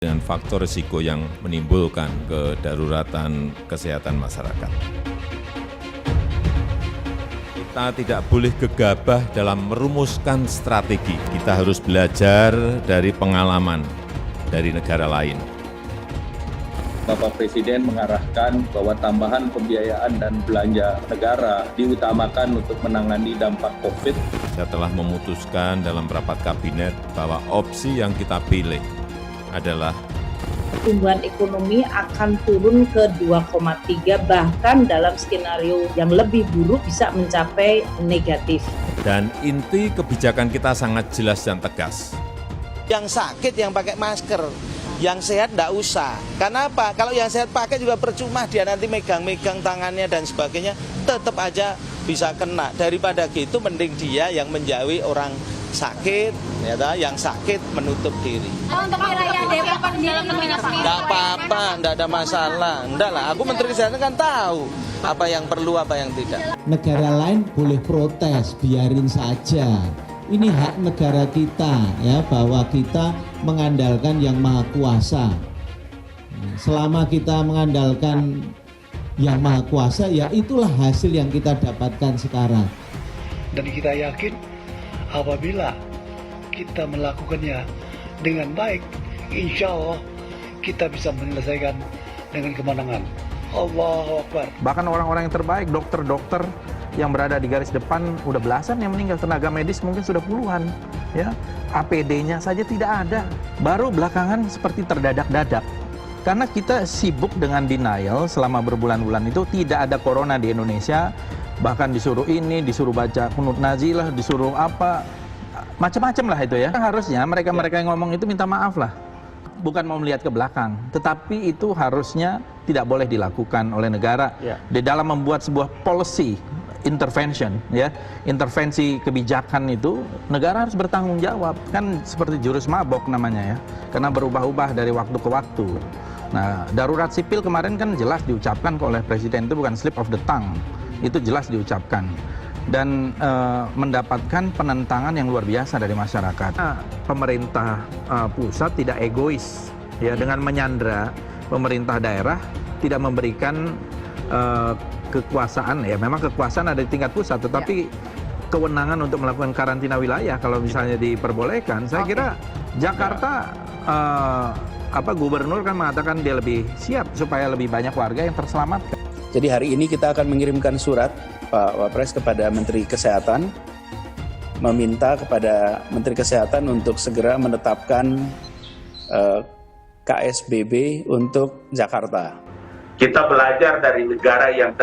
dengan faktor risiko yang menimbulkan kedaruratan kesehatan masyarakat. Kita tidak boleh gegabah dalam merumuskan strategi. Kita harus belajar dari pengalaman dari negara lain. Bapak Presiden mengarahkan bahwa tambahan pembiayaan dan belanja negara diutamakan untuk menangani dampak COVID. Saya telah memutuskan dalam rapat kabinet bahwa opsi yang kita pilih adalah pertumbuhan ekonomi akan turun ke 2,3, bahkan dalam skenario yang lebih buruk bisa mencapai negatif. Dan inti kebijakan kita sangat jelas dan tegas. Yang sakit yang pakai masker, yang sehat enggak usah. Karena apa? Kalau yang sehat pakai juga percuma, dia nanti megang-megang tangannya dan sebagainya, tetap aja bisa kena. Daripada gitu mending dia yang menjauhi orang sakit, ya, yang sakit menutup diri. Untuk wilayah Depok Enggak apa-apa, enggak ada masalah. Enggak lah, aku Menteri Kesehatan kan tahu apa yang perlu, apa yang tidak. Negara lain boleh protes, biarin saja. Ini hak negara kita, ya, bahwa kita mengandalkan yang maha kuasa. Selama kita mengandalkan yang maha kuasa, ya itulah hasil yang kita dapatkan sekarang. Dan kita yakin apabila kita melakukannya dengan baik, insya Allah kita bisa menyelesaikan dengan kemenangan. Allahu Akbar. Bahkan orang-orang yang terbaik, dokter-dokter yang berada di garis depan, udah belasan yang meninggal, tenaga medis mungkin sudah puluhan. Ya, APD-nya saja tidak ada. Baru belakangan seperti terdadak-dadak. Karena kita sibuk dengan denial selama berbulan-bulan itu, tidak ada corona di Indonesia. Bahkan disuruh ini, disuruh baca kunut nazilah, disuruh apa, macam-macam lah itu ya. Harusnya mereka-mereka yang ngomong itu minta maaf lah. Bukan mau melihat ke belakang, tetapi itu harusnya tidak boleh dilakukan oleh negara di dalam membuat sebuah policy intervention, ya, intervensi kebijakan itu negara harus bertanggung jawab. Kan seperti jurus mabok namanya ya, karena berubah-ubah dari waktu ke waktu. Nah, darurat sipil kemarin kan jelas diucapkan oleh Presiden, itu bukan slip of the tongue, itu jelas diucapkan. Dan mendapatkan penentangan yang luar biasa dari masyarakat. Pemerintah pusat tidak egois, ya, dengan menyandra pemerintah daerah, tidak memberikan kekuasaan. Ya, memang kekuasaan ada di tingkat pusat, tetapi kewenangan untuk melakukan karantina wilayah kalau misalnya diperbolehkan, saya kira Jakarta gubernur kan mengatakan dia lebih siap supaya lebih banyak warga yang terselamatkan. Jadi hari ini kita akan mengirimkan surat Pak Wapres kepada Menteri Kesehatan, meminta kepada Menteri Kesehatan untuk segera menetapkan KSBB untuk Jakarta. Kita belajar dari negara yang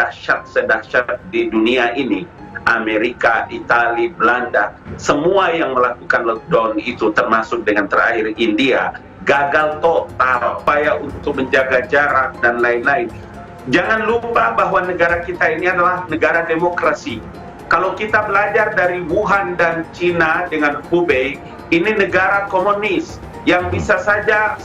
sedahsyat di dunia ini, Amerika, Italia, Belanda, semua yang melakukan lockdown itu, termasuk dengan terakhir India, gagal total, upaya untuk menjaga jarak dan lain-lain. Jangan lupa bahwa negara kita ini adalah negara demokrasi. Kalau kita belajar dari Wuhan dan Cina dengan Hubei, ini negara komunis yang bisa saja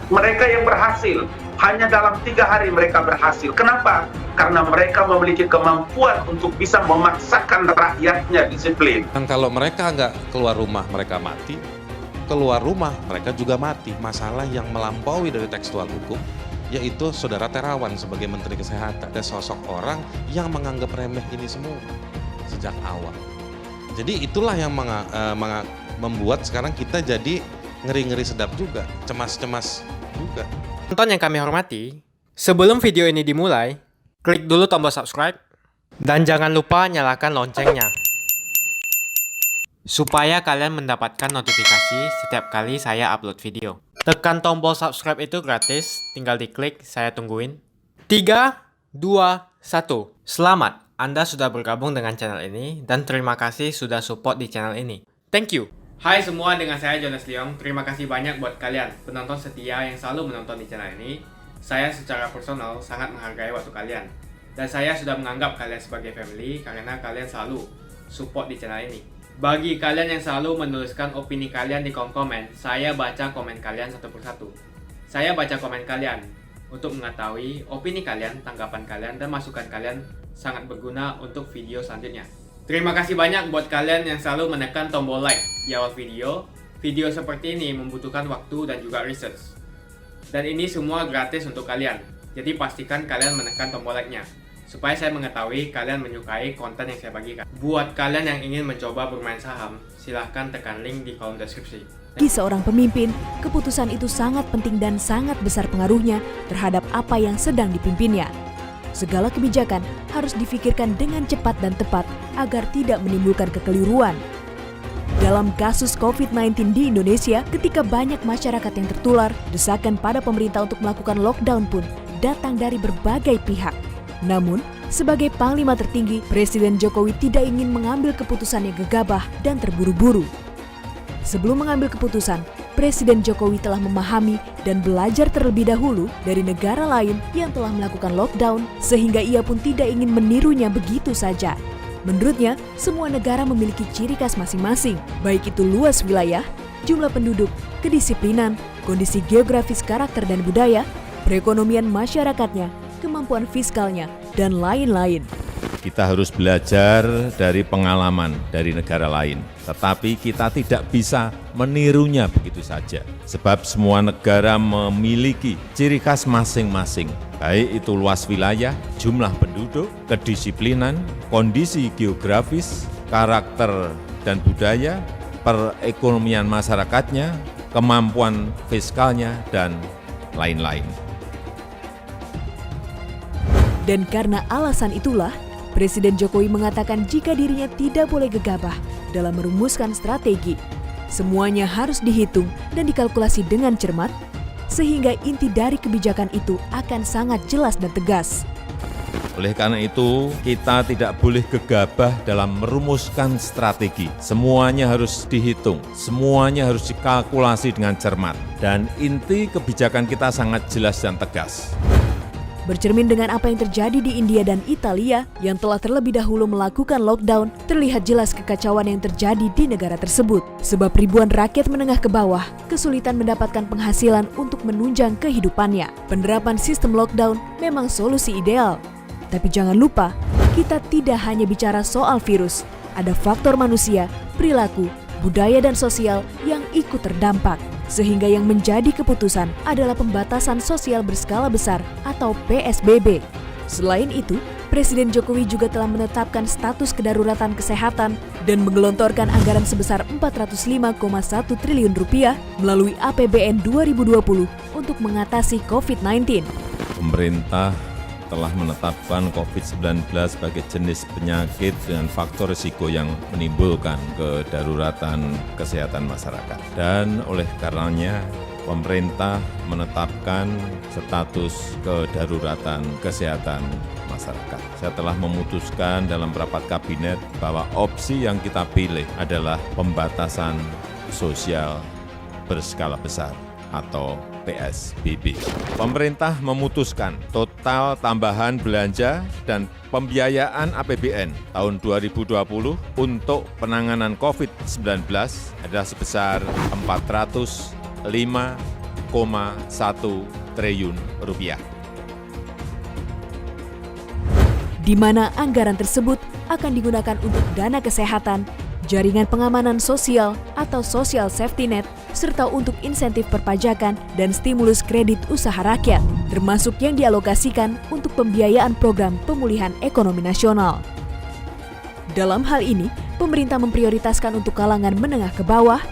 mereka yang berhasil. Hanya dalam 3 hari mereka berhasil. Kenapa? Karena mereka memiliki kemampuan untuk bisa memaksakan rakyatnya disiplin. Dan kalau mereka nggak keluar rumah, mereka mati. Keluar rumah, mereka juga mati. Masalah yang melampaui dari tekstual hukum, yaitu Saudara Terawan sebagai Menteri Kesehatan. Ada sosok orang yang menganggap remeh ini semua sejak awal. Jadi itulah yang membuat sekarang kita jadi ngeri-ngeri sedap juga, cemas-cemas juga. Tonton yang kami hormati, sebelum video ini dimulai, klik dulu tombol subscribe dan jangan lupa nyalakan loncengnya supaya kalian mendapatkan notifikasi setiap kali saya upload video. Tekan tombol subscribe itu gratis, tinggal diklik, saya tungguin. 3, 2, 1. Selamat, Anda sudah bergabung dengan channel ini dan terima kasih sudah support di channel ini. Thank you. Hai semua, dengan saya Jonas Leong. Terima kasih banyak buat kalian penonton setia yang selalu menonton di channel ini. Saya secara personal sangat menghargai waktu kalian. Dan saya sudah menganggap kalian sebagai family karena kalian selalu support di channel ini. Bagi kalian yang selalu menuliskan opini kalian di kolom komen, saya baca komen kalian satu persatu. Saya baca komen kalian untuk mengetahui opini kalian, tanggapan kalian, dan masukan kalian sangat berguna untuk video selanjutnya. Terima kasih banyak buat kalian yang selalu menekan tombol like di awal video. Video seperti ini membutuhkan waktu dan juga research. Dan ini semua gratis untuk kalian. Jadi pastikan kalian menekan tombol like-nya supaya saya mengetahui kalian menyukai konten yang saya bagikan. Buat kalian yang ingin mencoba bermain saham, silahkan tekan link di kolom deskripsi. Bagi seorang pemimpin, keputusan itu sangat penting dan sangat besar pengaruhnya terhadap apa yang sedang dipimpinnya. Segala kebijakan harus difikirkan dengan cepat dan tepat agar tidak menimbulkan kekeliruan. Dalam kasus COVID-19 di Indonesia, ketika banyak masyarakat yang tertular, desakan pada pemerintah untuk melakukan lockdown pun datang dari berbagai pihak. Namun, sebagai Panglima tertinggi, Presiden Jokowi tidak ingin mengambil keputusan yang gegabah dan terburu-buru. Sebelum mengambil keputusan, Presiden Jokowi telah memahami dan belajar terlebih dahulu dari negara lain yang telah melakukan lockdown, sehingga ia pun tidak ingin menirunya begitu saja. Menurutnya, semua negara memiliki ciri khas masing-masing, baik itu luas wilayah, jumlah penduduk, kedisiplinan, kondisi geografis karakter dan budaya, perekonomian masyarakatnya, kemampuan fiskalnya, dan lain-lain. Kita harus belajar dari pengalaman dari negara lain, tetapi kita tidak bisa menirunya begitu saja. Sebab semua negara memiliki ciri khas masing-masing, baik itu luas wilayah, jumlah penduduk, kedisiplinan, kondisi geografis, karakter dan budaya, perekonomian masyarakatnya, kemampuan fiskalnya, dan lain-lain. Dan karena alasan itulah, Presiden Jokowi mengatakan jika dirinya tidak boleh gegabah dalam merumuskan strategi. Semuanya harus dihitung dan dikalkulasi dengan cermat, sehingga inti dari kebijakan itu akan sangat jelas dan tegas. Oleh karena itu, kita tidak boleh gegabah dalam merumuskan strategi. Semuanya harus dihitung, semuanya harus dikalkulasi dengan cermat, dan inti kebijakan kita sangat jelas dan tegas. Bercermin dengan apa yang terjadi di India dan Italia yang telah terlebih dahulu melakukan lockdown, terlihat jelas kekacauan yang terjadi di negara tersebut. Sebab ribuan rakyat menengah ke bawah kesulitan mendapatkan penghasilan untuk menunjang kehidupannya. Penerapan sistem lockdown memang solusi ideal. Tapi jangan lupa, kita tidak hanya bicara soal virus. Ada faktor manusia, perilaku, budaya dan sosial yang ikut terdampak. Sehingga yang menjadi keputusan adalah pembatasan sosial berskala besar atau PSBB. Selain itu, Presiden Jokowi juga telah menetapkan status kedaruratan kesehatan dan menggelontorkan anggaran sebesar 405,1 triliun rupiah melalui APBN 2020 untuk mengatasi COVID-19. Pemerintah telah menetapkan COVID-19 sebagai jenis penyakit dengan faktor risiko yang menimbulkan kedaruratan kesehatan masyarakat. Dan oleh karenanya, pemerintah menetapkan status kedaruratan kesehatan masyarakat. Saya telah memutuskan dalam rapat kabinet bahwa opsi yang kita pilih adalah pembatasan sosial berskala besar atau PSBB. Pemerintah memutuskan total tambahan belanja dan pembiayaan APBN tahun 2020 untuk penanganan COVID-19 adalah sebesar 405,1 triliun rupiah. Di mana anggaran tersebut akan digunakan untuk dana kesehatan, jaringan pengamanan sosial atau social safety net, serta untuk insentif perpajakan dan stimulus kredit usaha rakyat, termasuk yang dialokasikan untuk pembiayaan program pemulihan ekonomi nasional. Dalam hal ini, pemerintah memprioritaskan untuk kalangan menengah ke bawah,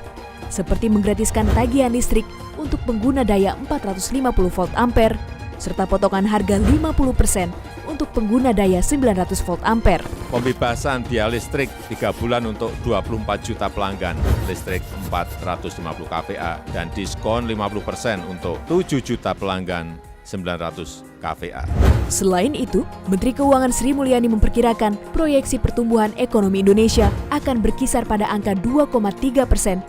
seperti menggratiskan tagihan listrik untuk pengguna daya 450 volt ampere, serta potongan harga 50% untuk pengguna daya 900 volt ampere. Pembebasan biaya listrik 3 bulan untuk 24 juta pelanggan listrik 450 kVA dan diskon 50% untuk 7 juta pelanggan 900 kVA. Selain itu, Menteri Keuangan Sri Mulyani memperkirakan proyeksi pertumbuhan ekonomi Indonesia akan berkisar pada angka 2,3%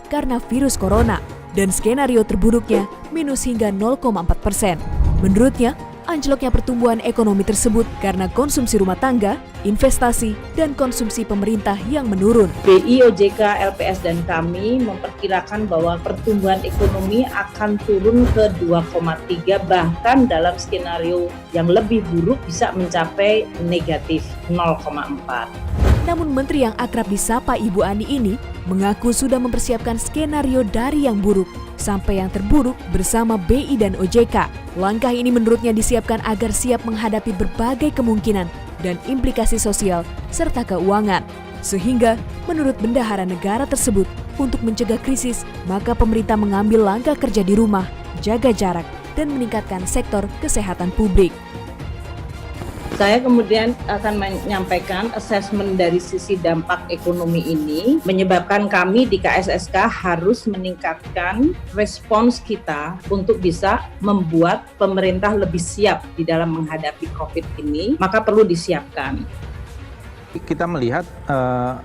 karena virus corona dan skenario terburuknya minus hingga 0,4%. Menurutnya, anjloknya pertumbuhan ekonomi tersebut karena konsumsi rumah tangga, investasi, dan konsumsi pemerintah yang menurun. BI, OJK, LPS, dan kami memperkirakan bahwa pertumbuhan ekonomi akan turun ke 2,3, bahkan dalam skenario yang lebih buruk bisa mencapai negatif 0,4. Namun Menteri yang akrab disapa Ibu Ani ini mengaku sudah mempersiapkan skenario dari yang buruk sampai yang terburuk bersama BI dan OJK. Langkah ini menurutnya disiapkan agar siap menghadapi berbagai kemungkinan dan implikasi sosial serta keuangan. Sehingga menurut bendahara negara tersebut, untuk mencegah krisis, maka pemerintah mengambil langkah kerja di rumah, jaga jarak, dan meningkatkan sektor kesehatan publik. Saya kemudian akan menyampaikan asesmen dari sisi dampak ekonomi ini, menyebabkan kami di KSSK harus meningkatkan respons kita untuk bisa membuat pemerintah lebih siap di dalam menghadapi COVID ini, maka perlu disiapkan. Kita melihat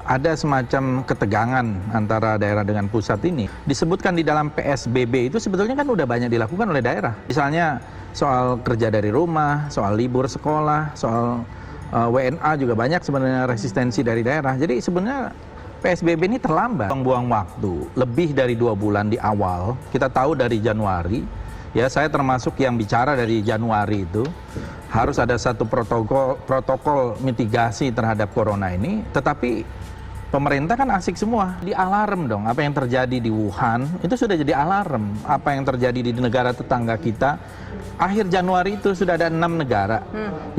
ada semacam ketegangan antara daerah dengan pusat ini. Disebutkan di dalam PSBB itu sebetulnya kan udah banyak dilakukan oleh daerah. Misalnya soal kerja dari rumah, soal libur sekolah, soal WNA juga banyak sebenarnya resistensi dari daerah. Jadi sebenarnya PSBB ini terlambat. Buang-buang waktu, lebih dari 2 bulan di awal. Kita tahu dari Januari, ya saya termasuk yang bicara dari Januari itu, harus ada satu protokol mitigasi terhadap corona ini, tetapi pemerintah kan asik semua, di alarm dong. Apa yang terjadi di Wuhan itu sudah jadi alarm. Apa yang terjadi di negara tetangga kita, akhir Januari itu sudah ada 6 negara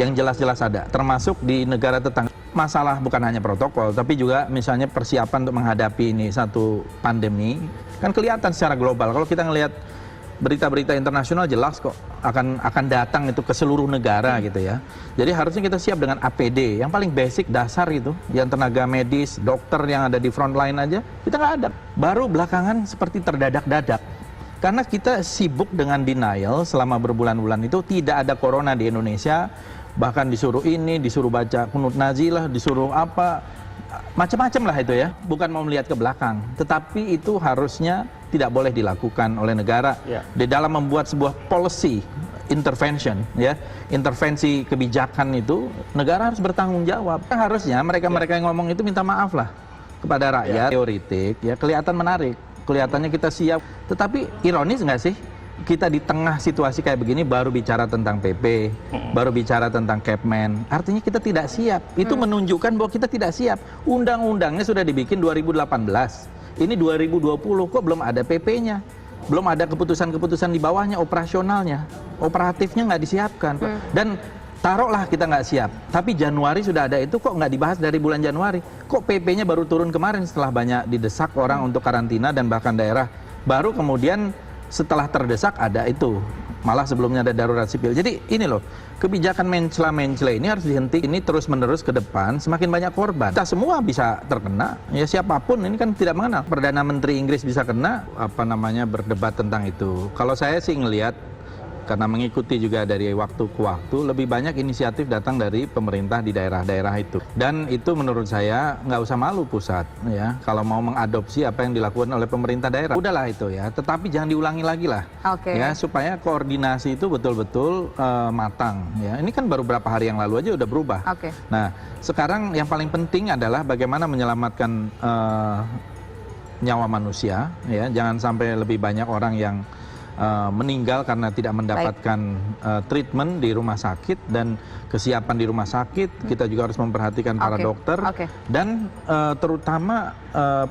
yang jelas-jelas ada, termasuk di negara tetangga. Masalah bukan hanya protokol, tapi juga misalnya persiapan untuk menghadapi ini satu pandemi, kan kelihatan secara global. Kalau kita ngelihat berita-berita internasional jelas kok akan datang itu ke seluruh negara gitu ya. Jadi harusnya kita siap dengan APD yang paling basic dasar itu, yang tenaga medis, dokter yang ada di front line aja kita nggak ada. Baru belakangan seperti terdadak-dadak karena kita sibuk dengan denial selama berbulan-bulan itu tidak ada corona di Indonesia, bahkan disuruh ini, disuruh baca kunut nazilah, disuruh apa, macam-macam lah itu ya. Bukan mau melihat ke belakang, tetapi itu harusnya tidak boleh dilakukan oleh negara di dalam membuat sebuah policy intervention, ya, intervensi kebijakan itu negara harus bertanggung jawab. Harusnya mereka-mereka yang ngomong itu minta maaf lah kepada rakyat. Teoritik, ya kelihatan menarik, kelihatannya kita siap. Tetapi ironis nggak sih? Kita di tengah situasi kayak begini baru bicara tentang PP, baru bicara tentang Kepmen. Artinya kita tidak siap. Itu menunjukkan bahwa kita tidak siap. Undang-undangnya sudah dibikin 2018. Ini 2020 kok belum ada PP-nya. Belum ada keputusan-keputusan di bawahnya, operasionalnya. Operatifnya nggak disiapkan. Dan taruhlah kita nggak siap. Tapi Januari sudah ada itu, kok nggak dibahas dari bulan Januari? Kok PP-nya baru turun kemarin setelah banyak didesak orang untuk karantina dan bahkan daerah. Baru kemudian setelah terdesak ada itu, malah sebelumnya ada darurat sipil. Jadi ini loh, kebijakan mencela-mencela ini harus dihentikan. Ini terus-menerus ke depan, semakin banyak korban. Kita semua bisa terkena, ya siapapun ini kan tidak mengenal. Perdana Menteri Inggris bisa kena, berdebat tentang itu. Kalau saya sih ngelihat, karena mengikuti juga dari waktu ke waktu, lebih banyak inisiatif datang dari pemerintah di daerah-daerah itu. Dan itu menurut saya nggak usah malu pusat, ya, kalau mau mengadopsi apa yang dilakukan oleh pemerintah daerah. Udahlah itu ya, tetapi jangan diulangi lagi lah, ya, supaya koordinasi itu betul-betul matang. Ya, ini kan baru berapa hari yang lalu aja udah berubah. Nah, sekarang yang paling penting adalah bagaimana menyelamatkan nyawa manusia, ya, jangan sampai lebih banyak orang yang meninggal karena tidak mendapatkan treatment di rumah sakit dan kesiapan di rumah sakit. Kita juga harus memperhatikan para dokter dan terutama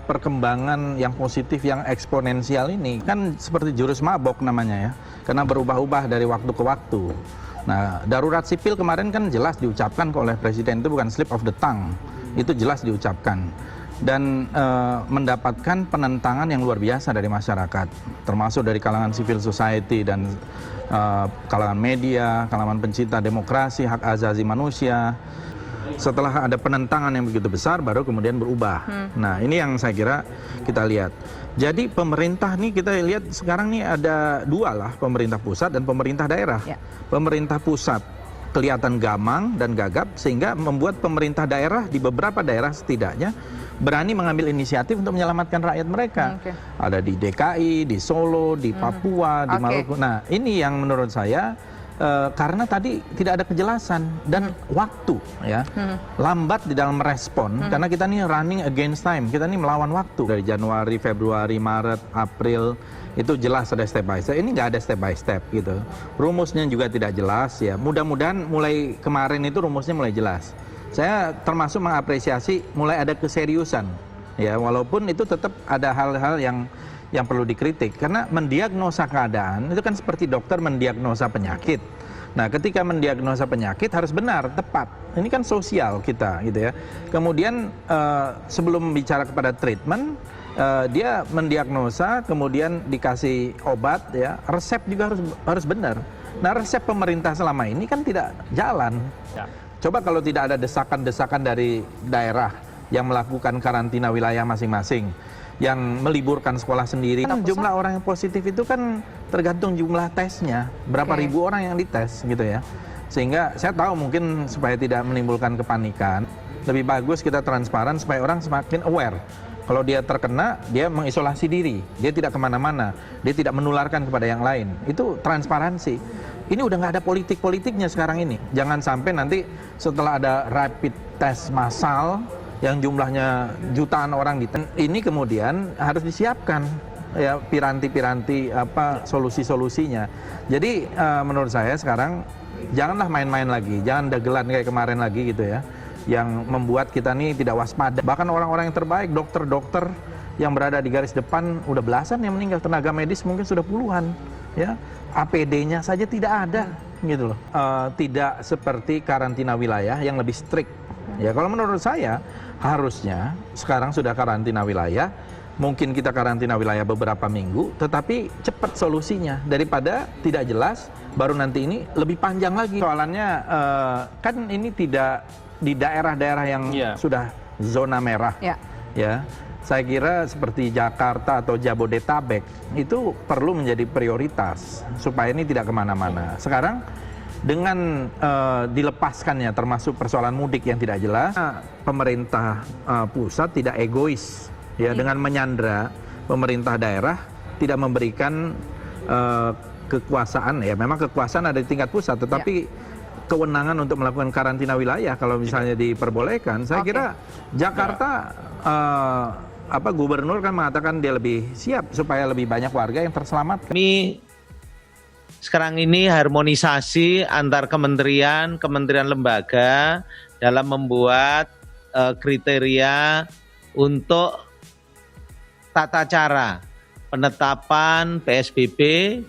perkembangan yang positif yang eksponensial ini kan seperti jurus mabok namanya ya, karena berubah-ubah dari waktu ke waktu. Nah, darurat sipil kemarin kan jelas diucapkan oleh Presiden, itu bukan slip of the tongue, itu jelas diucapkan. Dan mendapatkan penentangan yang luar biasa dari masyarakat, termasuk dari kalangan civil society dan kalangan media, kalangan pencinta demokrasi, hak asasi manusia. Setelah ada penentangan yang begitu besar, baru kemudian berubah. Nah, ini yang saya kira kita lihat. Jadi pemerintah nih, kita lihat sekarang nih ada dua lah, pemerintah pusat dan pemerintah daerah. Pemerintah pusat kelihatan gamang dan gagap, sehingga membuat pemerintah daerah di beberapa daerah setidaknya berani mengambil inisiatif untuk menyelamatkan rakyat mereka. Ada di DKI, di Solo, di Papua, di Maluku. Nah, ini yang menurut saya karena tadi tidak ada kejelasan dan waktu, ya, lambat di dalam merespon, karena kita ini running against time, kita ini melawan waktu. Dari Januari, Februari, Maret, April, itu jelas ada step by step. Ini nggak ada step by step gitu. Rumusnya juga tidak jelas ya. Mudah-mudahan mulai kemarin itu rumusnya mulai jelas. Saya termasuk mengapresiasi mulai ada keseriusan, ya, walaupun itu tetap ada hal-hal yang perlu dikritik. Karena mendiagnosa keadaan itu kan seperti dokter mendiagnosa penyakit. Nah, ketika mendiagnosa penyakit harus benar, tepat. Ini kan sosial kita, gitu ya. Kemudian sebelum bicara kepada treatment, dia mendiagnosa, kemudian dikasih obat, ya. Resep juga harus benar. Nah, resep pemerintah selama ini kan tidak jalan. Ya. Coba kalau tidak ada desakan-desakan dari daerah yang melakukan karantina wilayah masing-masing, yang meliburkan sekolah sendiri. Kan jumlah orang yang positif itu kan tergantung jumlah tesnya, berapa ribu orang yang dites gitu ya. Sehingga saya tahu mungkin supaya tidak menimbulkan kepanikan, lebih bagus kita transparan supaya orang semakin aware. Kalau dia terkena, dia mengisolasi diri, dia tidak kemana-mana, dia tidak menularkan kepada yang lain. Itu transparansi. Ini udah nggak ada politik-politiknya sekarang ini. Jangan sampai nanti setelah ada rapid test massal, yang jumlahnya jutaan orang ini kemudian harus disiapkan ya piranti-piranti apa solusi-solusinya. Jadi menurut saya sekarang janganlah main-main lagi, jangan dagelan kayak kemarin lagi gitu ya, yang membuat kita nih tidak waspada. Bahkan orang-orang yang terbaik, dokter-dokter yang berada di garis depan udah belasan yang meninggal, tenaga medis mungkin sudah puluhan ya. APD-nya saja tidak ada gitu loh. Tidak seperti karantina wilayah yang lebih strict. Ya kalau menurut saya harusnya sekarang sudah karantina wilayah, mungkin kita karantina wilayah beberapa minggu, tetapi cepat solusinya daripada tidak jelas, baru nanti ini lebih panjang lagi. Soalannya kan ini tidak di daerah-daerah yang sudah zona merah, ya. Saya kira seperti Jakarta atau Jabodetabek itu perlu menjadi prioritas supaya ini tidak kemana-mana. Sekarang dengan dilepaskannya termasuk persoalan mudik yang tidak jelas, pemerintah pusat tidak egois ya dengan menyandra pemerintah daerah, tidak memberikan kekuasaan ya. Memang kekuasaan ada di tingkat pusat, tetapi kewenangan untuk melakukan karantina wilayah kalau misalnya diperbolehkan, saya kira Jakarta gubernur kan mengatakan dia lebih siap supaya lebih banyak warga yang terselamatkan. Sekarang ini harmonisasi antar kementerian lembaga dalam membuat kriteria untuk tata cara penetapan PSBB,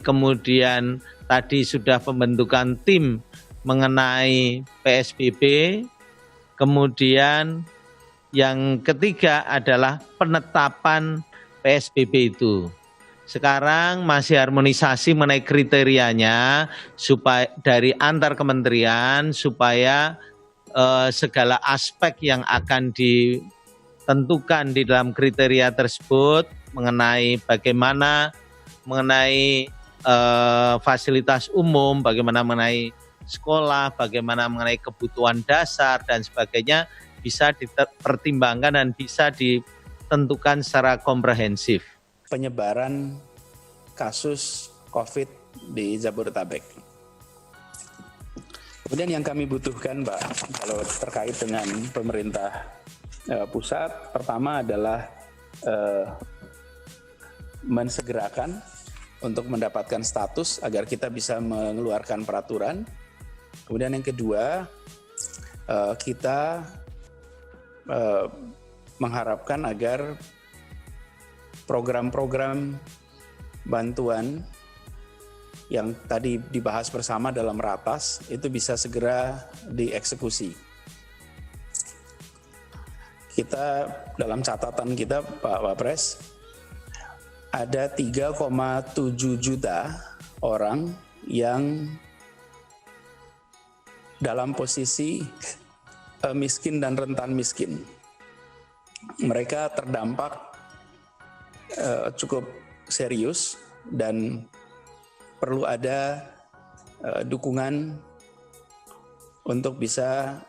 kemudian tadi sudah pembentukan tim mengenai PSBB, kemudian yang ketiga adalah penetapan PSBB itu. Sekarang masih harmonisasi mengenai kriterianya supaya dari antar kementerian supaya segala aspek yang akan ditentukan di dalam kriteria tersebut mengenai bagaimana mengenai fasilitas umum, bagaimana mengenai sekolah, bagaimana mengenai kebutuhan dasar dan sebagainya bisa dipertimbangkan dan bisa ditentukan secara komprehensif. Penyebaran kasus COVID di Jabodetabek. Kemudian yang kami butuhkan, Mbak, kalau terkait dengan pemerintah pusat, pertama adalah mensegerakan untuk mendapatkan status agar kita bisa mengeluarkan peraturan. Kemudian yang kedua, kita mengharapkan agar program-program bantuan yang tadi dibahas bersama dalam ratas itu bisa segera dieksekusi. Kita dalam catatan kita Pak Wapres ada 3,7 juta orang yang dalam posisi miskin dan rentan miskin. Mereka terdampak cukup serius dan perlu ada dukungan untuk bisa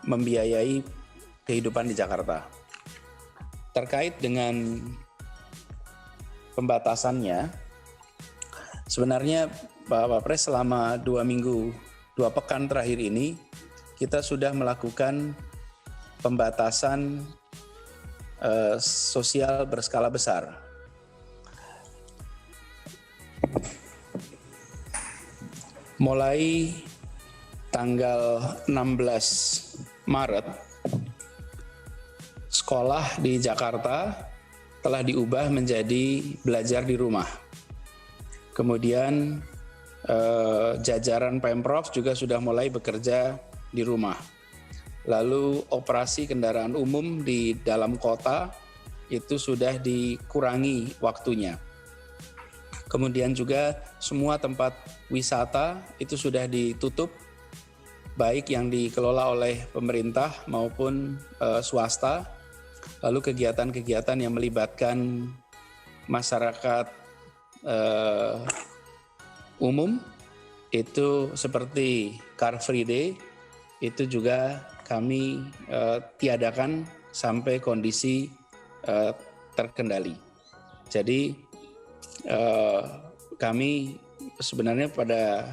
membiayai kehidupan di Jakarta. Terkait dengan pembatasannya, sebenarnya Pak Wapres selama 2 pekan terakhir ini kita sudah melakukan pembatasan sosial berskala besar. Mulai tanggal 16 Maret, sekolah di Jakarta telah diubah menjadi belajar di rumah. Kemudian jajaran Pemprov juga sudah mulai bekerja di rumah. Lalu operasi kendaraan umum di dalam kota itu sudah dikurangi waktunya. Kemudian juga semua tempat wisata itu sudah ditutup, baik yang dikelola oleh pemerintah maupun swasta. Lalu kegiatan-kegiatan yang melibatkan masyarakat umum itu seperti Car Free Day itu juga kami tiadakan sampai kondisi terkendali. Jadi kami sebenarnya pada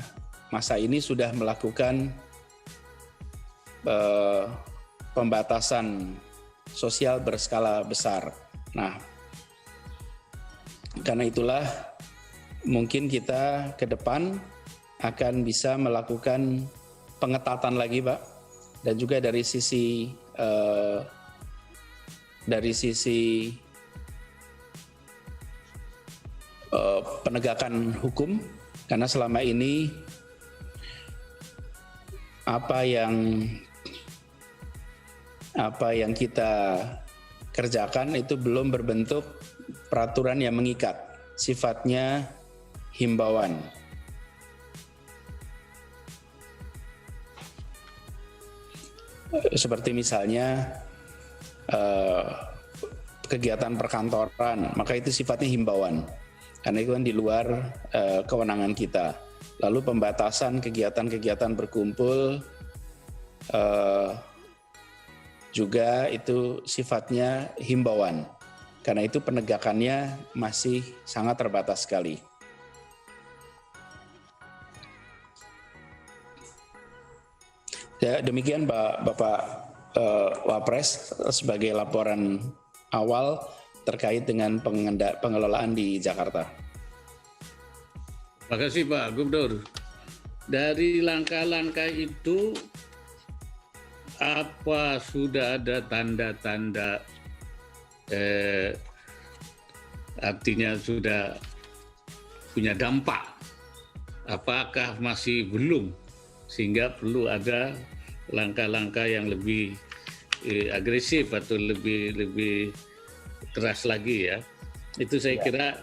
masa ini sudah melakukan pembatasan sosial berskala besar. Nah, karena itulah mungkin kita ke depan akan bisa melakukan pengetatan lagi, Pak, dan juga dari sisi penegakan hukum, karena selama ini apa yang kita kerjakan itu belum berbentuk peraturan yang mengikat, sifatnya himbauan. Seperti misalnya kegiatan perkantoran, maka itu sifatnya himbauan, karena itu kan di luar kewenangan kita. Lalu pembatasan kegiatan-kegiatan berkumpul juga itu sifatnya himbauan, karena itu penegakannya masih sangat terbatas sekali. Ya, demikian Bapak Wapres sebagai laporan awal terkait dengan pengelolaan di Jakarta. Terima kasih Pak Gubernur. Dari langkah-langkah itu, apa sudah ada tanda-tanda artinya sudah punya dampak? Apakah masih belum? Sehingga perlu ada langkah-langkah yang lebih agresif atau lebih keras lagi ya. Itu saya kira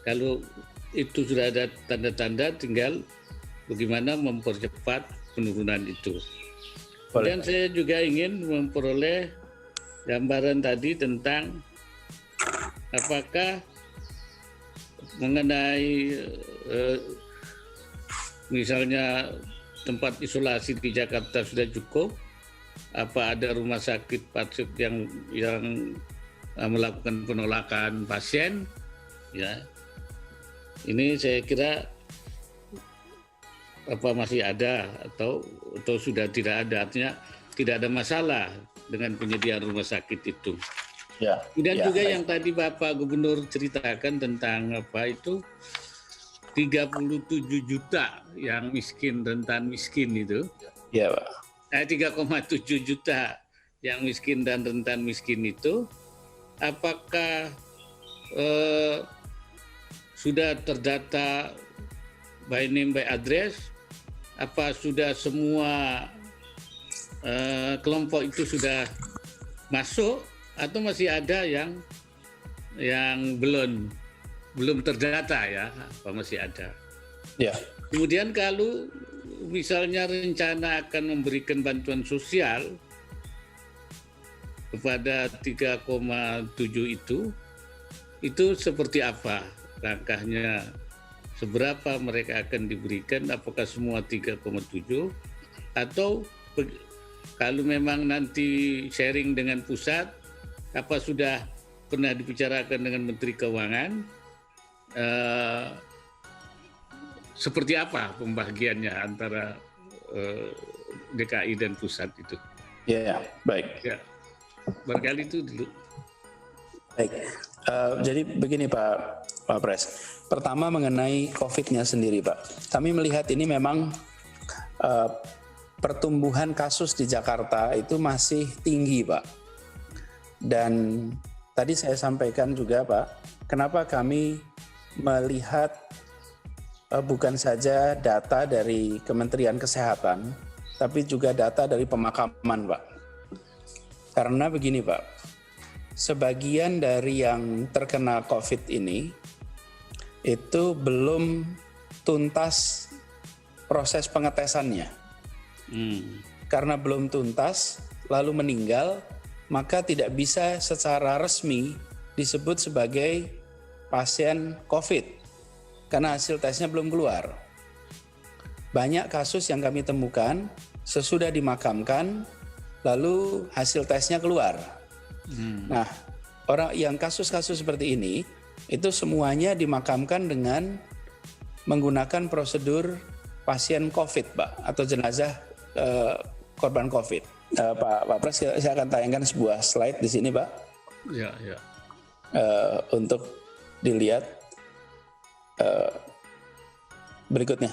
kalau itu sudah ada tanda-tanda, tinggal bagaimana mempercepat penurunan itu. Dan saya juga ingin memperoleh gambaran tadi tentang apakah mengenai misalnya tempat isolasi di Jakarta sudah cukup, apa ada rumah sakit yang melakukan penolakan pasien, ya. Ini saya kira apa masih ada atau sudah tidak ada, artinya tidak ada masalah dengan penyediaan rumah sakit itu. Ya. Kemudian juga yang tadi Bapak Gubernur ceritakan tentang apa itu 37 juta yang miskin, rentan miskin itu. Iya, Pak. 3,7 juta yang miskin dan rentan miskin itu, apakah sudah terdata by name by address? Apa sudah semua kelompok itu sudah masuk atau masih ada yang belum terdata ya, apa masih ada? Ya. Kemudian kalau misalnya rencana akan memberikan bantuan sosial kepada 3,7 itu seperti apa langkahnya? Seberapa mereka akan diberikan? Apakah semua 3,7 atau kalau memang nanti sharing dengan pusat, apa sudah pernah dibicarakan dengan Menteri Keuangan? Seperti apa pembagiannya antara DKI dan pusat itu? Ya, baik. Ya, barangkali itu dulu. Baik, jadi begini Pak Wapres. Pertama mengenai COVID-nya sendiri Pak. Kami melihat ini memang pertumbuhan kasus di Jakarta itu masih tinggi Pak. Dan tadi saya sampaikan juga Pak, kenapa kami melihat bukan saja data dari Kementerian Kesehatan, tapi juga data dari pemakaman Pak. Karena begini Pak, sebagian dari yang terkena COVID ini itu belum tuntas proses pengetesannya. Karena belum tuntas, lalu meninggal, maka tidak bisa secara resmi disebut sebagai pasien COVID. Karena hasil tesnya belum keluar. Banyak kasus yang kami temukan sesudah dimakamkan, lalu hasil tesnya keluar. Nah, orang yang kasus-kasus seperti ini, itu semuanya dimakamkan dengan menggunakan prosedur pasien COVID, Pak, atau jenazah korban COVID. Pak Pres, saya akan tayangkan sebuah slide di sini, Pak. Ya, ya. Untuk dilihat. Berikutnya,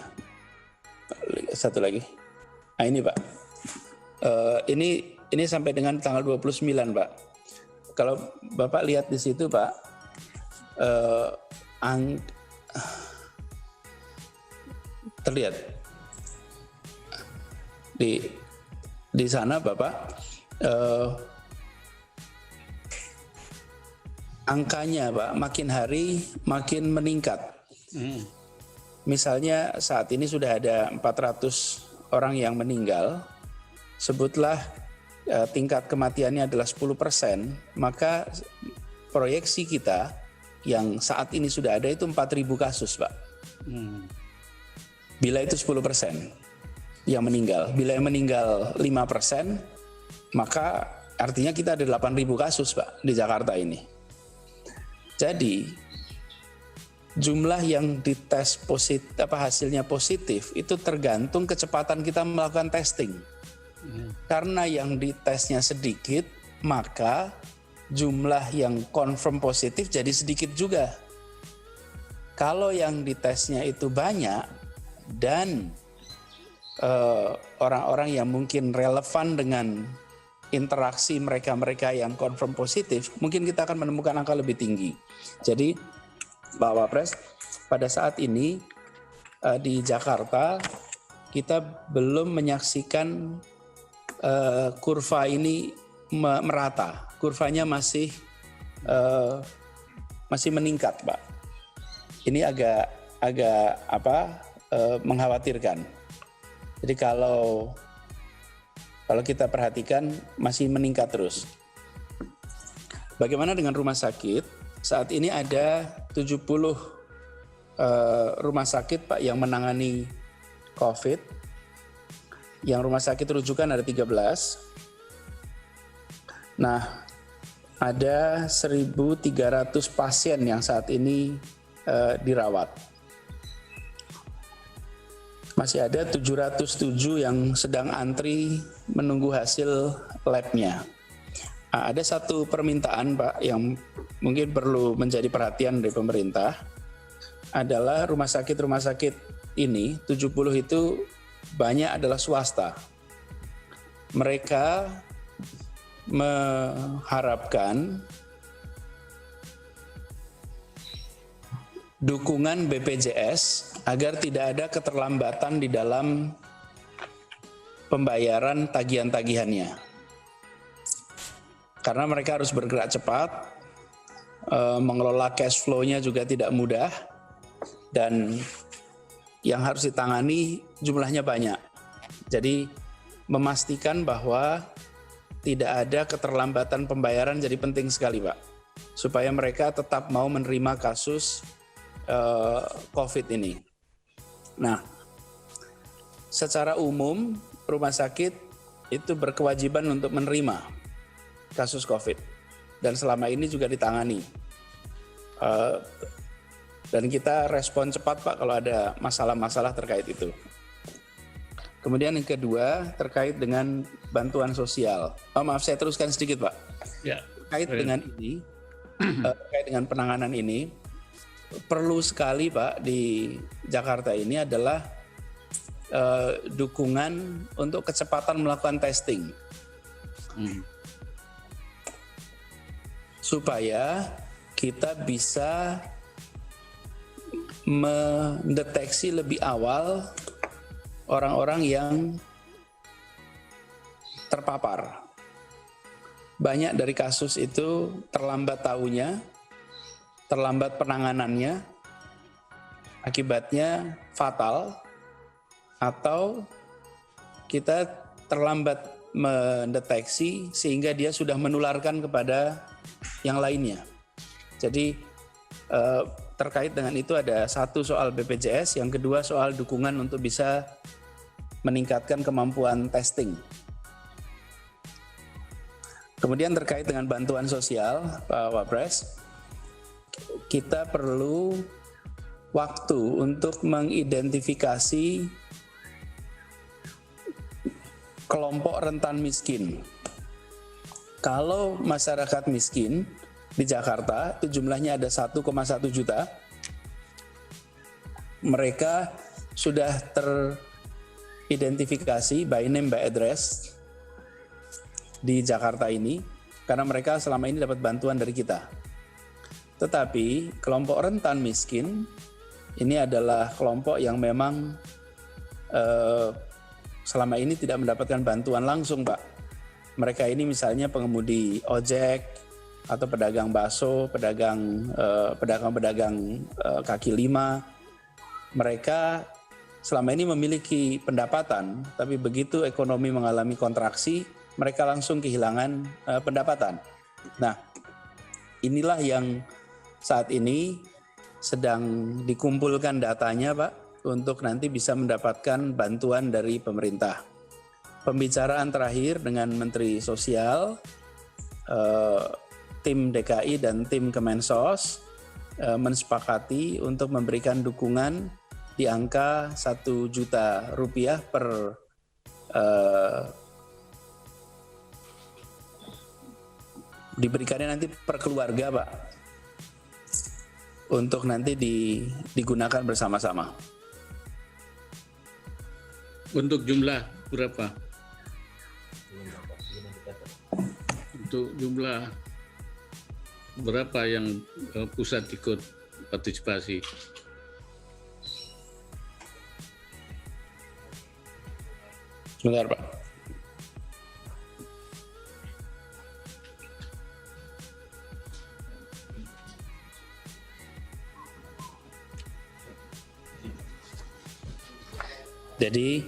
satu lagi. Nah ini Pak, ini sampai dengan tanggal 29 Pak. Kalau Bapak lihat di situ Pak, terlihat di sana Bapak, angkanya Pak makin hari makin meningkat. Misalnya saat ini sudah ada 400 orang yang meninggal, sebutlah tingkat kematiannya adalah 10%, maka proyeksi kita yang saat ini sudah ada itu 4.000 kasus Pak. Bila itu 10% yang meninggal, bila yang meninggal 5%, maka artinya kita ada 8.000 kasus Pak di Jakarta ini. Jadi jumlah yang dites positif, hasilnya positif itu tergantung kecepatan kita melakukan testing. Karena yang ditesnya sedikit, maka jumlah yang confirm positif jadi sedikit juga. Kalau yang ditesnya itu banyak dan orang-orang yang mungkin relevan dengan interaksi mereka yang confirm positif, mungkin kita akan menemukan angka lebih tinggi. Jadi Pak Wapres, pada saat ini di Jakarta kita belum menyaksikan kurva ini merata. Kurvanya masih meningkat, Pak. Ini agak mengkhawatirkan. Jadi kalau kita perhatikan masih meningkat terus. Bagaimana dengan rumah sakit? Saat ini ada 70 rumah sakit Pak yang menangani COVID. Yang rumah sakit rujukan ada 13. Nah, ada 1.300 pasien yang saat ini dirawat. Masih ada 707 yang sedang antri menunggu hasil labnya. Ada satu permintaan Pak yang mungkin perlu menjadi perhatian dari pemerintah, adalah rumah sakit ini 70 itu banyak adalah swasta. Mereka mengharapkan dukungan BPJS agar tidak ada keterlambatan di dalam pembayaran tagihan-tagihannya. Karena mereka harus bergerak cepat, mengelola cash flow-nya juga tidak mudah, dan yang harus ditangani jumlahnya banyak. Jadi memastikan bahwa tidak ada keterlambatan pembayaran jadi penting sekali Pak, supaya mereka tetap mau menerima kasus COVID ini. Nah, secara umum rumah sakit itu berkewajiban untuk menerima kasus COVID, dan selama ini juga ditangani. Dan kita respon cepat Pak kalau ada masalah-masalah terkait itu. Kemudian yang kedua terkait dengan bantuan sosial. Maaf saya teruskan sedikit Pak. Ya. Terkait dengan ini, terkait dengan penanganan ini, perlu sekali Pak di Jakarta ini adalah dukungan untuk kecepatan melakukan testing. supaya kita bisa mendeteksi lebih awal orang-orang yang terpapar. Banyak dari kasus itu terlambat tahunya, terlambat penanganannya, akibatnya fatal, atau kita terlambat mendeteksi sehingga dia sudah menularkan kepada yang lainnya. Jadi terkait dengan itu ada satu soal BPJS, yang kedua soal dukungan untuk bisa meningkatkan kemampuan testing. Kemudian terkait dengan bantuan sosial, Pak Wapres, kita perlu waktu untuk mengidentifikasi kelompok rentan miskin. Kalau masyarakat miskin di Jakarta itu jumlahnya ada 1,1 juta, mereka sudah teridentifikasi by name by address di Jakarta ini, karena mereka selama ini dapat bantuan dari kita. Tetapi kelompok rentan miskin ini adalah kelompok yang memang selama ini tidak mendapatkan bantuan langsung, Pak. Mereka ini misalnya pengemudi ojek atau pedagang bakso, pedagang-pedagang kaki lima. Mereka selama ini memiliki pendapatan, tapi begitu ekonomi mengalami kontraksi, mereka langsung kehilangan pendapatan. Nah, inilah yang saat ini sedang dikumpulkan datanya, Pak, untuk nanti bisa mendapatkan bantuan dari pemerintah. Pembicaraan terakhir dengan Menteri Sosial, tim DKI dan tim Kemensos mensepakati untuk memberikan dukungan di angka 1 juta rupiah per diberikannya nanti per keluarga, Pak, untuk nanti digunakan bersama-sama. Untuk jumlah berapa? Untuk jumlah berapa yang pusat ikut partisipasi? Sebentar, Pak. Jadi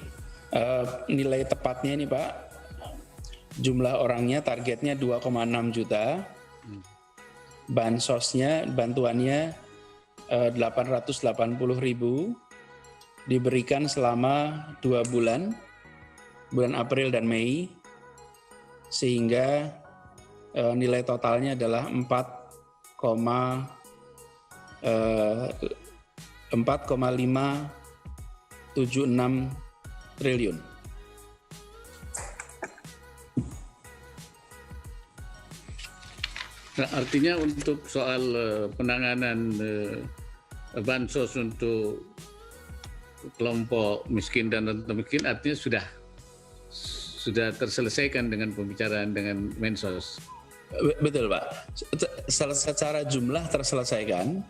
nilai tepatnya ini, Pak, jumlah orangnya targetnya 2,6 juta, bantuannya 880.000, diberikan selama 2 bulan, bulan April dan Mei, sehingga nilai totalnya adalah 4,576 triliun. Nah, artinya untuk soal penanganan bansos untuk kelompok miskin dan rentan miskin artinya sudah terselesaikan dengan pembicaraan dengan Mensos. Betul, Pak. Secara jumlah terselesaikan.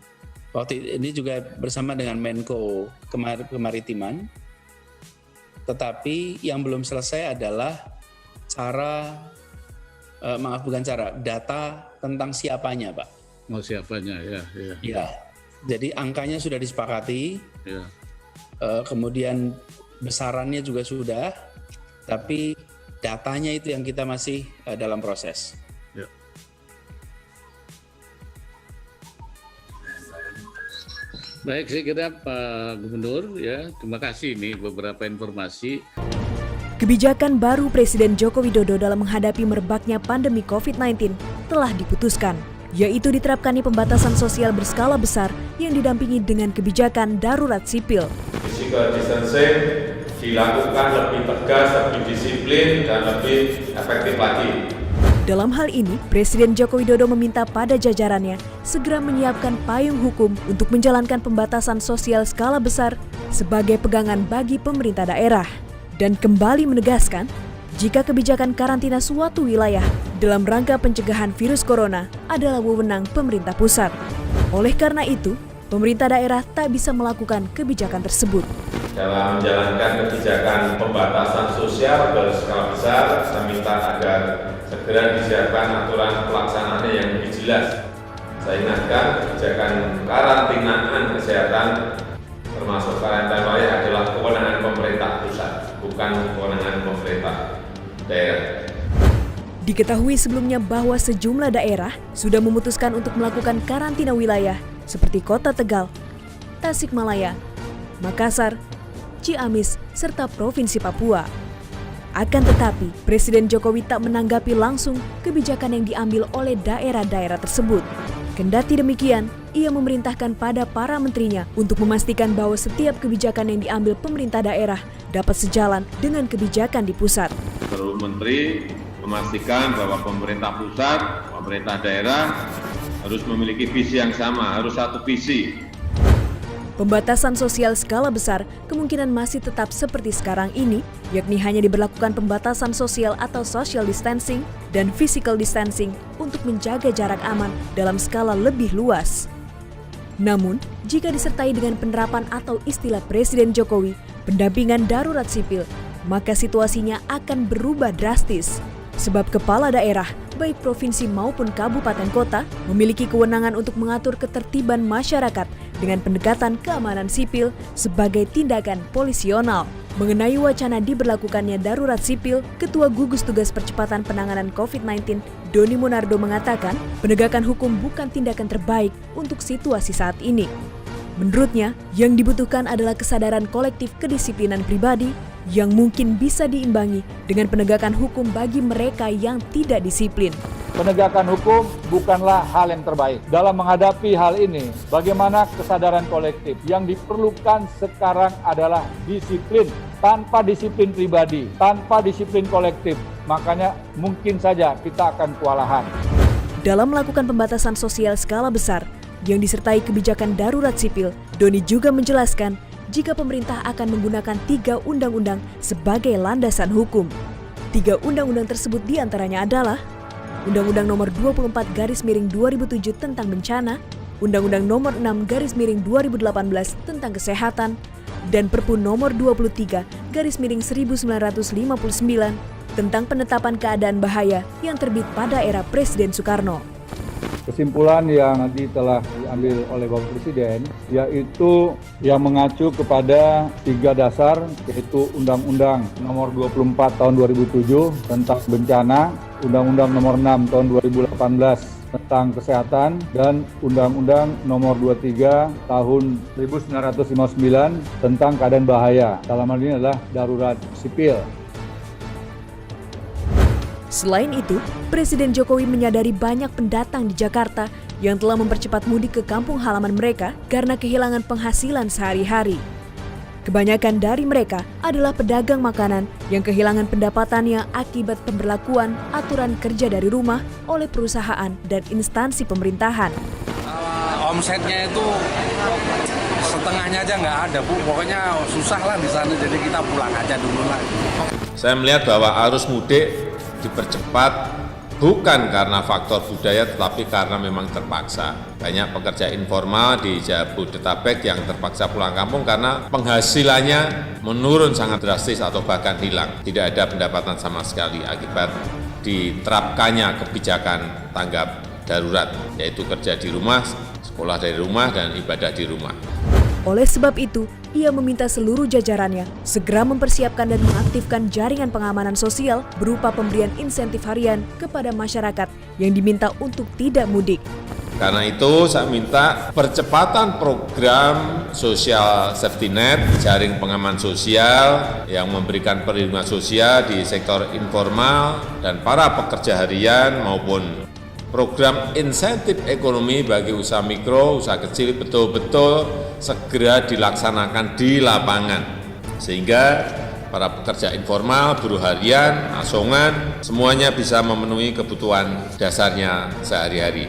Waktu ini juga bersama dengan Menko Kemaritiman. Tetapi yang belum selesai adalah data tentang siapanya, Pak. Oh, siapanya, ya. Ya. Jadi angkanya sudah disepakati. Ya. Kemudian besarannya juga sudah, tapi datanya itu yang kita masih dalam proses. Ya. Baik, saya kira Pak Gubernur, ya, terima kasih nih beberapa informasi. Kebijakan baru Presiden Joko Widodo dalam menghadapi merebaknya pandemi COVID-19 telah diputuskan, yaitu diterapkannya pembatasan sosial berskala besar yang didampingi dengan kebijakan darurat sipil. Physical distancing dilakukan lebih tegas, lebih disiplin, dan lebih efektif lagi. Dalam hal ini, Presiden Joko Widodo meminta pada jajarannya segera menyiapkan payung hukum untuk menjalankan pembatasan sosial skala besar sebagai pegangan bagi pemerintah daerah. Dan kembali menegaskan, jika kebijakan karantina suatu wilayah dalam rangka pencegahan virus corona adalah wewenang pemerintah pusat. Oleh karena itu, pemerintah daerah tak bisa melakukan kebijakan tersebut. Dalam menjalankan kebijakan pembatasan sosial berskala besar, saya minta agar segera disiapkan aturan pelaksanaannya yang lebih jelas. Saya ingatkan kebijakan karantinaan kesehatan termasuk karantina wilayah adalah kewenangan pemerintah pusat, bukan kewenangan pemerintah daerah. Diketahui sebelumnya bahwa sejumlah daerah sudah memutuskan untuk melakukan karantina wilayah seperti Kota Tegal, Tasikmalaya, Makassar, Ciamis, serta Provinsi Papua. Akan tetapi, Presiden Jokowi tak menanggapi langsung kebijakan yang diambil oleh daerah-daerah tersebut. Kendati demikian, ia memerintahkan pada para menterinya untuk memastikan bahwa setiap kebijakan yang diambil pemerintah daerah dapat sejalan dengan kebijakan di pusat. Seluruh menteri memastikan bahwa pemerintah pusat, pemerintah daerah harus memiliki visi yang sama, harus satu visi. Pembatasan sosial skala besar kemungkinan masih tetap seperti sekarang ini, yakni hanya diberlakukan pembatasan sosial atau social distancing dan physical distancing untuk menjaga jarak aman dalam skala lebih luas. Namun, jika disertai dengan penerapan atau istilah Presiden Jokowi, pendampingan darurat sipil, maka situasinya akan berubah drastis. Sebab kepala daerah, baik provinsi maupun kabupaten kota, memiliki kewenangan untuk mengatur ketertiban masyarakat dengan pendekatan keamanan sipil sebagai tindakan polisional. Mengenai wacana diberlakukannya darurat sipil, Ketua Gugus Tugas Percepatan Penanganan COVID-19, Doni Monardo mengatakan, penegakan hukum bukan tindakan terbaik untuk situasi saat ini. Menurutnya, yang dibutuhkan adalah kesadaran kolektif kedisiplinan pribadi yang mungkin bisa diimbangi dengan penegakan hukum bagi mereka yang tidak disiplin. Penegakan hukum bukanlah hal yang terbaik. Dalam menghadapi hal ini, bagaimana kesadaran kolektif yang diperlukan sekarang adalah disiplin. Tanpa disiplin pribadi, tanpa disiplin kolektif, makanya mungkin saja kita akan kewalahan. Dalam melakukan pembatasan sosial skala besar yang disertai kebijakan darurat sipil, Doni juga menjelaskan jika pemerintah akan menggunakan 3 undang-undang sebagai landasan hukum. 3 undang-undang tersebut diantaranya adalah Undang-Undang Nomor 24/2007 tentang bencana, Undang-Undang Nomor 6/2018 tentang kesehatan, dan Perpu Nomor 23/1959 tentang penetapan keadaan bahaya yang terbit pada era Presiden Soekarno. Kesimpulan yang nanti telah diambil oleh Bapak Presiden yaitu yang mengacu kepada 3 dasar, yaitu Undang-Undang Nomor 24 Tahun 2007 tentang bencana, Undang-Undang Nomor 6 Tahun 2018 tentang kesehatan, dan Undang-Undang Nomor 23 Tahun 1959 tentang keadaan bahaya. Dalam hal ini adalah darurat sipil. Selain itu, Presiden Jokowi menyadari banyak pendatang di Jakarta yang telah mempercepat mudik ke kampung halaman mereka karena kehilangan penghasilan sehari-hari. Kebanyakan dari mereka adalah pedagang makanan yang kehilangan pendapatannya akibat pemberlakuan aturan kerja dari rumah oleh perusahaan dan instansi pemerintahan. Omsetnya itu setengahnya aja nggak ada, Bu. Pokoknya susah lah di sana, jadi kita pulang aja dulu lah. Saya melihat bahwa arus mudik dipercepat bukan karena faktor budaya tetapi karena memang terpaksa. Banyak pekerja informal di Jabodetabek yang terpaksa pulang kampung karena penghasilannya menurun sangat drastis atau bahkan hilang. Tidak ada pendapatan sama sekali akibat diterapkannya kebijakan tanggap darurat, yaitu kerja di rumah, sekolah dari rumah, dan ibadah di rumah. Oleh sebab itu, ia meminta seluruh jajarannya segera mempersiapkan dan mengaktifkan jaringan pengamanan sosial berupa pemberian insentif harian kepada masyarakat yang diminta untuk tidak mudik. Karena itu saya minta percepatan program Social Safety Net, jaring pengaman sosial yang memberikan perlindungan sosial di sektor informal dan para pekerja harian maupun program insentif ekonomi bagi usaha mikro, usaha kecil betul-betul segera dilaksanakan di lapangan. Sehingga para pekerja informal, buruh harian, asongan, semuanya bisa memenuhi kebutuhan dasarnya sehari-hari.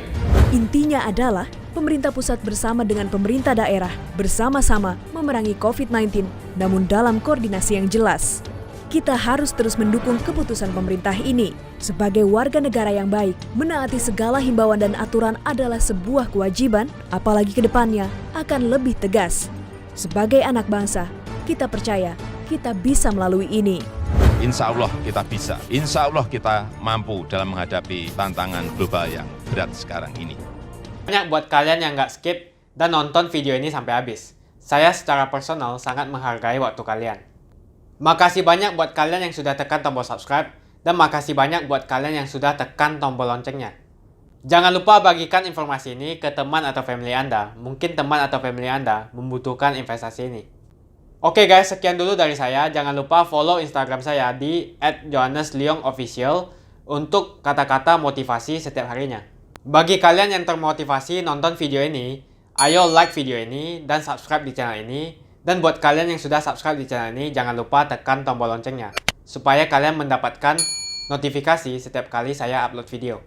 Intinya adalah pemerintah pusat bersama dengan pemerintah daerah bersama-sama memerangi COVID-19, namun dalam koordinasi yang jelas. kita harus terus mendukung keputusan pemerintah ini. Sebagai warga negara yang baik, menaati segala himbauan dan aturan adalah sebuah kewajiban, apalagi ke depannya akan lebih tegas. Sebagai anak bangsa, kita percaya kita bisa melalui ini. Insya Allah kita bisa. Insya Allah kita mampu dalam menghadapi tantangan global yang berat sekarang ini. Banyak buat kalian yang nggak skip dan nonton video ini sampai habis. Saya secara personal sangat menghargai waktu kalian. Makasih banyak buat kalian yang sudah tekan tombol subscribe, dan makasih banyak buat kalian yang sudah tekan tombol loncengnya. Jangan lupa bagikan informasi ini ke teman atau family Anda. Mungkin teman atau family Anda membutuhkan investasi ini. Oke guys, sekian dulu dari saya. Jangan lupa follow Instagram saya di @johannesleongofficial untuk kata-kata motivasi setiap harinya. Bagi kalian yang termotivasi nonton video ini, ayo like video ini dan subscribe di channel ini. Dan buat kalian yang sudah subscribe di channel ini, jangan lupa tekan tombol loncengnya supaya kalian mendapatkan notifikasi setiap kali saya upload video.